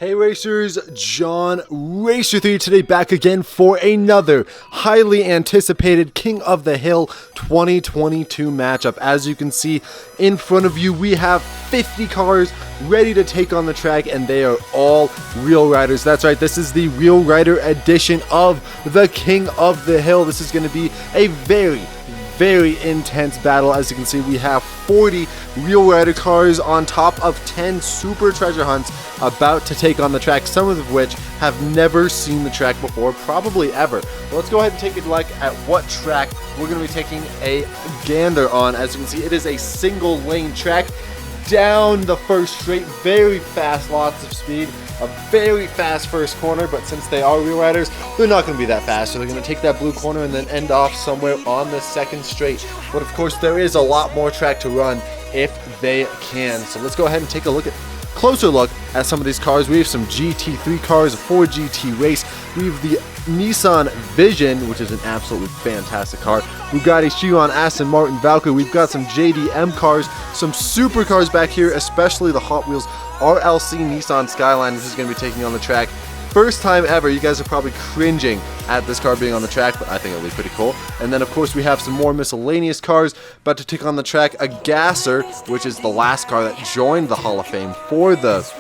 Hey racers, John Racer3 today back again for another highly anticipated King of the Hill 2022 matchup. As you can see in front of you, we have 50 cars ready to take on the track, and they are all Real Riders. That's right, this is the Real Rider edition of the King of the Hill. This is going to be a very intense battle. As you can see, we have 40 Real Rider cars on top of 10 super treasure hunts about to take on the track, some of which have never seen the track before, probably ever. But let's go ahead and take a look at what track we're going to be taking a gander on. As you can see, it is a single lane track down the first straight, very fast, lots of speed, a very fast first corner, but since they are Real Riders, they're not going to be that fast, so they're going to take that blue corner and then end off somewhere on the second straight. But of course, there is a lot more track to run if they can. So let's go ahead and take a closer look at some of these cars. We have some GT3 cars, a Ford GT Race. We have the Nissan Vision, which is an absolutely fantastic car. We've got a Chiron Aston Martin Valkyrie. We've got some JDM cars, some supercars back here, especially the Hot Wheels RLC Nissan Skyline, which is going to be taking on the track. First time ever. You guys are probably cringing at this car being on the track, but I think it'll be pretty cool. And then of course we have some more miscellaneous cars about to take on the track. A Gasser, which is the last car that joined the Hall of Fame for the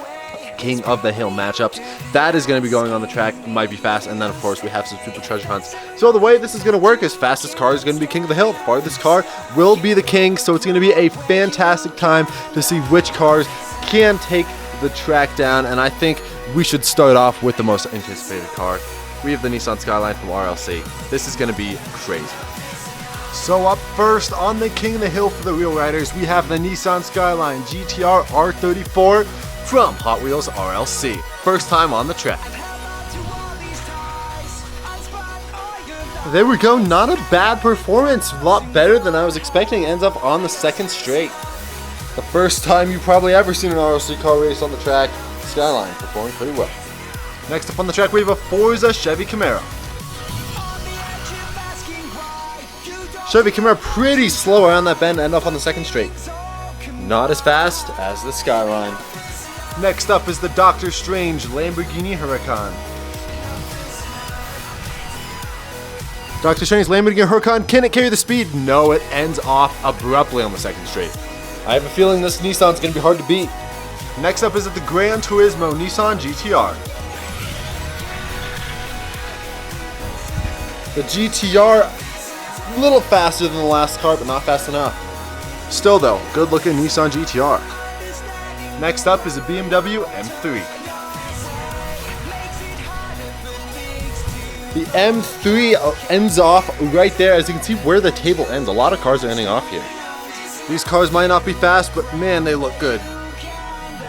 King of the Hill matchups. That is going to be going on the track, might be fast. And then of course we have some super treasure hunts. So the way this is going to work is fastest car is going to be King of the Hill, farthest car will be the king. So it's going to be a fantastic time to see which cars can take the track down, and I think we should start off with the most anticipated car. We have the Nissan Skyline from RLC. This is going to be crazy. So up first on the King of the Hill for the Real Riders, we have the Nissan Skyline GTR R34 from Hot Wheels RLC. First time on the track. There we go, not a bad performance, a lot better than I was expecting. Ends up on the second straight. The first time you've probably ever seen an RLC car race on the track. Skyline performing pretty well. Next up on the track we have a Forza Chevy Camaro. Chevy Camaro pretty slow around that bend, end up on the second straight. Not as fast as the Skyline. Next up is the Doctor Strange Lamborghini Huracan. Doctor Strange Lamborghini Huracan, can it carry the speed? No, it ends off abruptly on the second straight. I have a feeling this Nissan's going to be hard to beat. Next up is the Gran Turismo Nissan GTR. The GTR, a little faster than the last car, but not fast enough. Still though, good looking Nissan GTR. Next up is the BMW M3. The M3 ends off right there. As you can see where the table ends, a lot of cars are ending off here. These cars might not be fast, but man, they look good.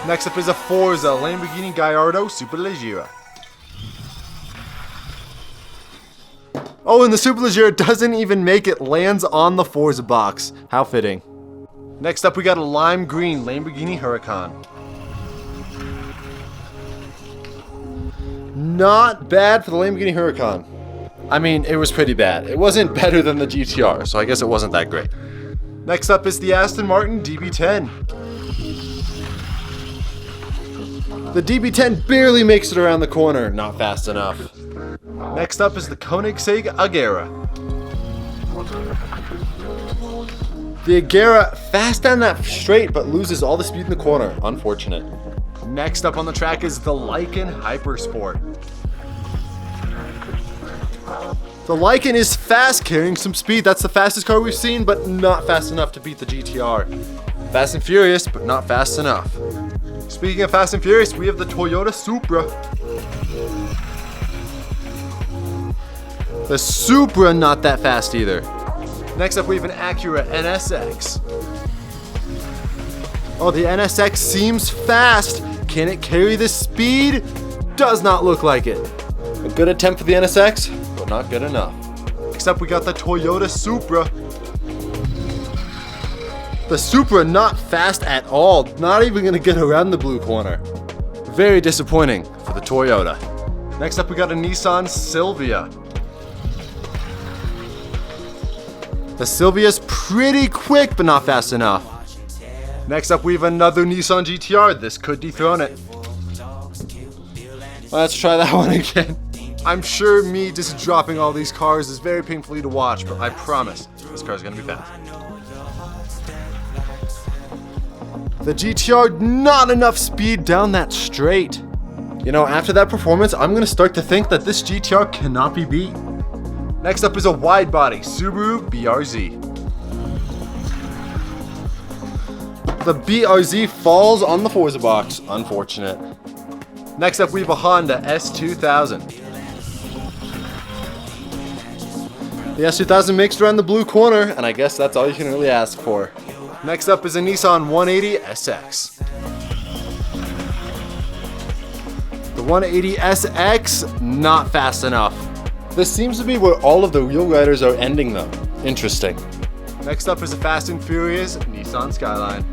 Next up is a Forza Lamborghini Gallardo Superleggera. Oh, and the Superleggera doesn't even make it, lands on the Forza box. How fitting. Next up we got a lime green Lamborghini Huracan. Not bad for the Lamborghini Huracan. I mean, it was pretty bad. It wasn't better than the GTR, so I guess it wasn't that great. Next up is the Aston Martin DB10. The DB10 barely makes it around the corner, not fast enough. Next up is the Koenigsegg Agera. The Agera fast down that straight, but loses all the speed in the corner. Unfortunate. Next up on the track is the Lykan Hypersport. The Lykan is fast, carrying some speed. That's the fastest car we've seen, but not fast enough to beat the GTR. Fast and furious, but not fast enough. Speaking of fast and furious, we have the Toyota Supra. The Supra, not that fast either. Next up, we have an Acura NSX. Oh, the NSX seems fast. Can it carry the speed? Does not look like it. A good attempt for the NSX, but not good enough. Next up, we got the Toyota Supra. The Supra not fast at all, not even going to get around the blue corner. Very disappointing for the Toyota. Next up we got a Nissan Silvia. The Silvia's pretty quick but not fast enough. Next up we have another Nissan GTR. This could dethrone it. Let's try that one again. I'm sure me just dropping all these cars is very painful to watch, but I promise this car is going to be fast. The GTR, not enough speed down that straight. You know, after that performance, I'm going to start to think that this GTR cannot be beat. Next up is a wide body Subaru BRZ. The BRZ falls on the Forza box. Unfortunate. Next up, we have a Honda S2000. The S2000 makes it around the blue corner, and I guess that's all you can really ask for. Next up is a Nissan 180 SX. The 180 SX, not fast enough. This seems to be where all of the real riders are ending though. Interesting. Next up is a Fast and Furious Nissan Skyline.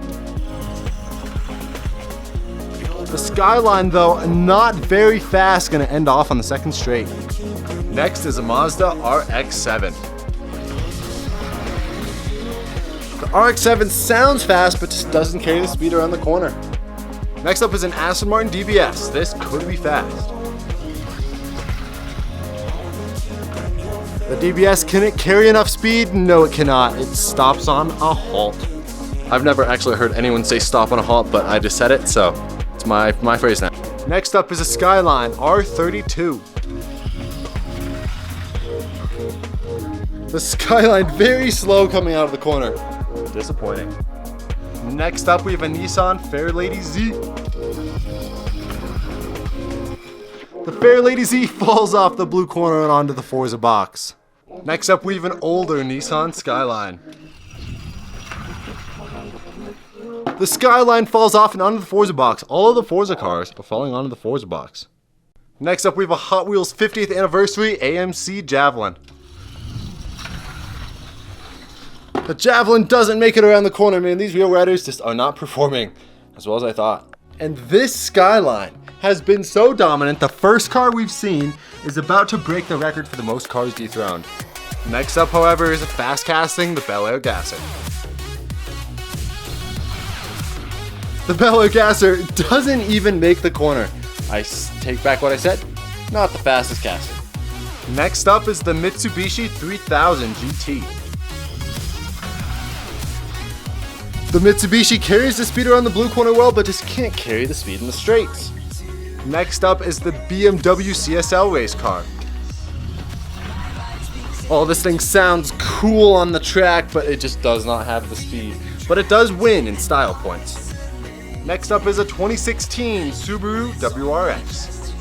The Skyline though, not very fast, gonna end off on the second straight. Next is a Mazda RX-7. The RX-7 sounds fast, but just doesn't carry the speed around the corner. Next up is an Aston Martin DBS. This could be fast. The DBS, can it carry enough speed? No, it cannot. It stops on a halt. I've never actually heard anyone say stop on a halt, but I just said it, so it's my phrase now. Next up is a Skyline R32. The Skyline very slow coming out of the corner. Disappointing. Next up we have a Nissan Fairlady Z. The Fairlady Z falls off the blue corner and onto the Forza box. Next up we have an older Nissan Skyline. The Skyline falls off and onto the Forza box. All of the Forza cars are falling onto the Forza box. Next up we have a Hot Wheels 50th anniversary AMC Javelin. The Javelin doesn't make it around the corner, man. These real riders just are not performing as well as I thought. And this Skyline has been so dominant, the first car we've seen is about to break the record for the most cars dethroned. Next up, however, is a fast casting, the Bel Air Gasser. The Bel Air Gasser doesn't even make the corner. I take back what I said, not the fastest caster. Next up is the Mitsubishi 3000 GT. The Mitsubishi carries the speed around the blue corner well, but just can't carry the speed in the straights. Next up is the BMW CSL race car. Oh, this thing sounds cool on the track, but it just does not have the speed. But it does win in style points. Next up is a 2016 Subaru WRX.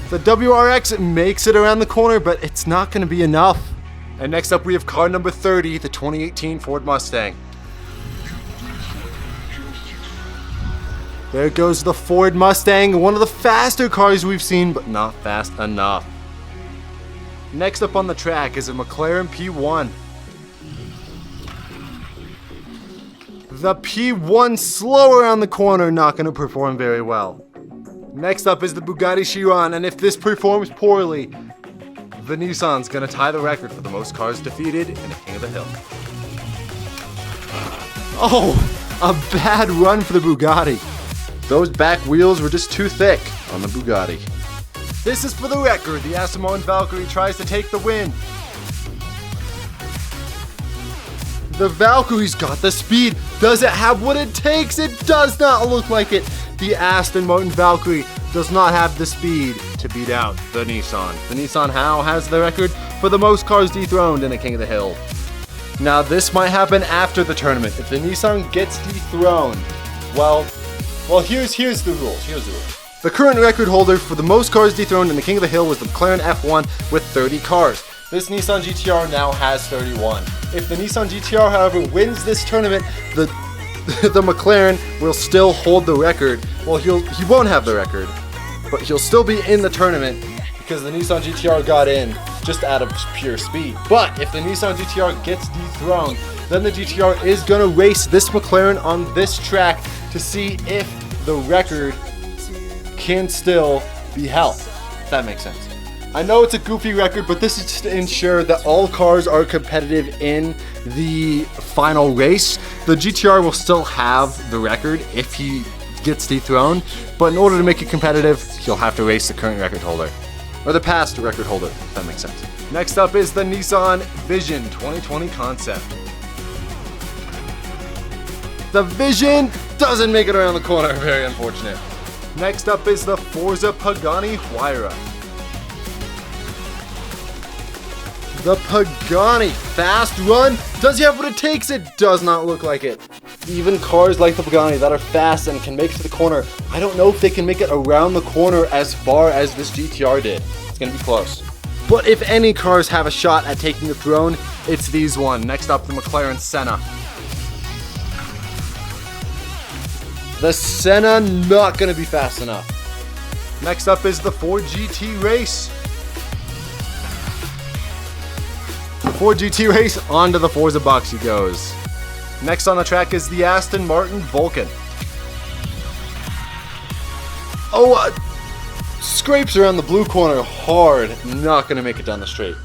The WRX makes it around the corner, but it's not going to be enough. And next up we have car number 30, the 2018 Ford Mustang. There goes the Ford Mustang, one of the faster cars we've seen, but not fast enough. Next up on the track is a McLaren P1. The P1 slow around the corner, not going to perform very well. Next up is the Bugatti Chiron, and if this performs poorly, the Nissan's gonna tie the record for the most cars defeated in a King of the Hill. Oh, a bad run for the Bugatti. Those back wheels were just too thick on the Bugatti. This is for the record. The Aston Martin Valkyrie tries to take the win. The Valkyrie's got the speed. Does it have what it takes? It does not look like it. The Aston Martin Valkyrie does not have the speed to beat out the Nissan. The Nissan now has the record for the most cars dethroned in a King of the Hill. Now this might happen after the tournament. If the Nissan gets dethroned, well, here's the rules. The current record holder for the most cars dethroned in the King of the Hill was the McLaren F1 with 30 cars. This Nissan GTR now has 31. If the Nissan GTR, however, wins this tournament, the McLaren will still hold the record. Well, he won't have the record, but he'll still be in the tournament because the Nissan GTR got in just out of pure speed. But if the Nissan GTR gets dethroned, then the GTR is going to race this McLaren on this track to see if the record can still be held. If that makes sense. I know it's a goofy record, but this is just to ensure that all cars are competitive in the final race. The GTR will still have the record if he gets dethroned, but in order to make it competitive, you'll have to race the current record holder. Or the past record holder, if that makes sense. Next up is the Nissan Vision 2020 concept. The Vision doesn't make it around the corner, very unfortunate. Next up is the Forza Pagani Huayra. The Pagani Fast Run. Does he have what it takes? It does not look like it. Even cars like the Pagani that are fast and can make it to the corner, I don't know if they can make it around the corner as far as this GTR did. It's gonna be close. But if any cars have a shot at taking the throne, it's these one. Next up, the McLaren Senna. The Senna not gonna be fast enough. Next up is the Ford GT Race. The Ford GT Race, onto the Forza box he goes. Next on the track is the Aston Martin Vulcan. Oh, scrapes around the blue corner hard, not gonna make it down the straight.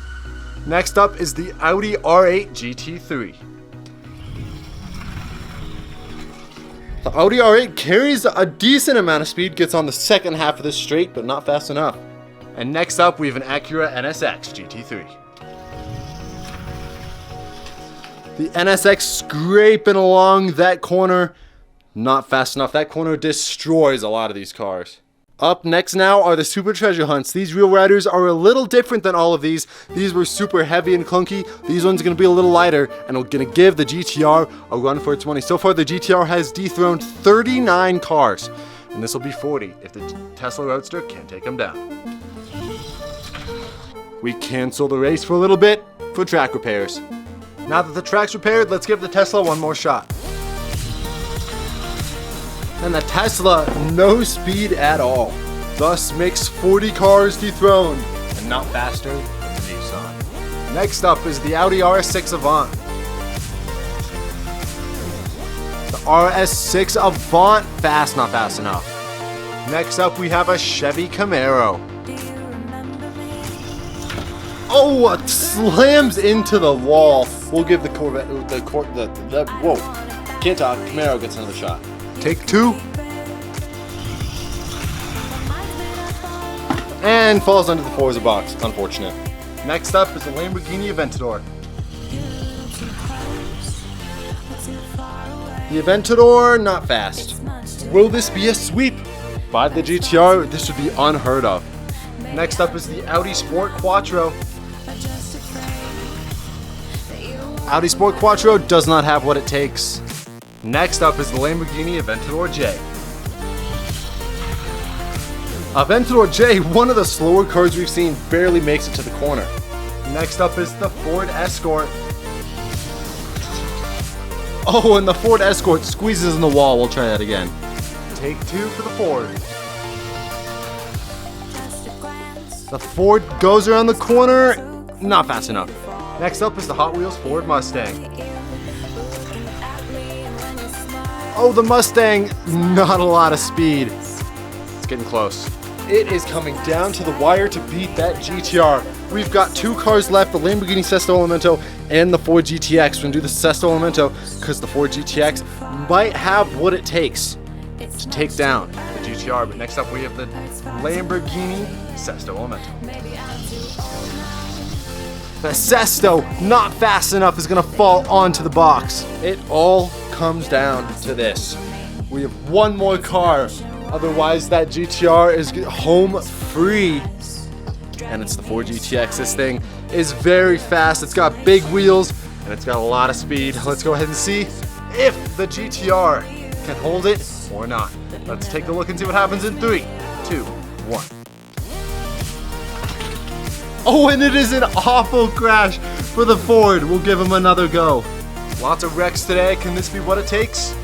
Next up is the Audi R8 GT3. The Audi R8 carries a decent amount of speed, gets on the second half of this straight, but not fast enough. And next up, we have an Acura NSX GT3. The NSX scraping along that corner, not fast enough. That corner destroys a lot of these cars. Up next now are the Super Treasure Hunts. These Real Riders are a little different than all of these. These were super heavy and clunky. These ones are going to be a little lighter and are going to give the GTR a run for its money. So far, the GTR has dethroned 39 cars, and this will be 40 if the Tesla Roadster can't take them down. We cancel the race for a little bit for track repairs. Now that the track's repaired, let's give the Tesla one more shot. And the Tesla, no speed at all. Thus makes 40 cars dethroned, and not faster than the Nissan. Next up is the Audi RS6 Avant. The RS6 Avant, fast, not fast enough. Next up we have a Chevy Camaro. Oh, it slams into the wall. We'll give the Corvette, whoa, can't talk, Camaro gets another shot. Take two. And falls under the Forza box, unfortunate. Next up is the Lamborghini Aventador. The Aventador, not fast. Will this be a sweep? By the GTR, this would be unheard of. Next up is the Audi Sport Quattro. Audi Sport Quattro does not have what it takes. Next up is the Lamborghini Aventador J. Aventador J, one of the slower cars we've seen, barely makes it to the corner. Next up is the Ford Escort. Oh, and the Ford Escort squeezes in the wall. We'll try that again. Take two for the Ford. The Ford goes around the corner, not fast enough. Next up is the Hot Wheels Ford Mustang. Oh, the Mustang, not a lot of speed. It's getting close. It is coming down to the wire to beat that GTR. We've got two cars left, the Lamborghini Sesto Elemento and the Ford GTX. We're gonna do the Sesto Elemento because the Ford GTX might have what it takes to take down the GTR. But next up we have the Lamborghini Sesto Elemento. The Sesto, not fast enough, is gonna fall onto the box. It all comes down to this. We have one more car, otherwise that GTR is home free. And it's the Ford GTX. This thing is very fast. It's got big wheels and it's got a lot of speed. Let's go ahead and see if the GTR can hold it or not. Let's take a look and see what happens in 3, 2, 1. Oh, and it is an awful crash for the Ford. We'll give him another go. Lots of wrecks today. Can this be what it takes?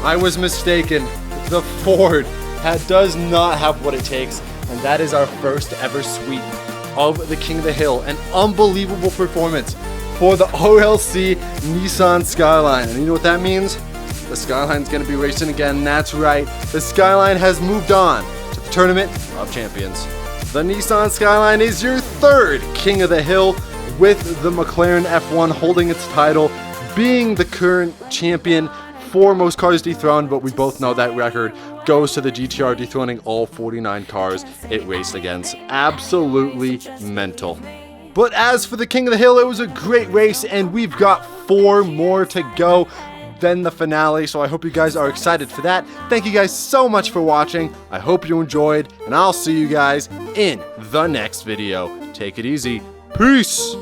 I was mistaken. The Ford does not have what it takes, and that is our first ever sweep of the King of the Hill. An unbelievable performance for the OLC Nissan Skyline. And you know what that means? The Skyline's gonna be racing again. That's right. The Skyline has moved on to the Tournament of Champions. The Nissan Skyline is your third King of the Hill, with the McLaren F1 holding its title being the current champion for most cars dethroned, but we both know that record goes to the GTR dethroning all 49 cars it raced against. Absolutely mental. But as for the King of the Hill, it was a great race, and we've got 4 more to go, then the finale, so I hope you guys are excited for that. Thank you guys so much for watching. I hope you enjoyed, and I'll see you guys in the next video. Take it easy. Peace!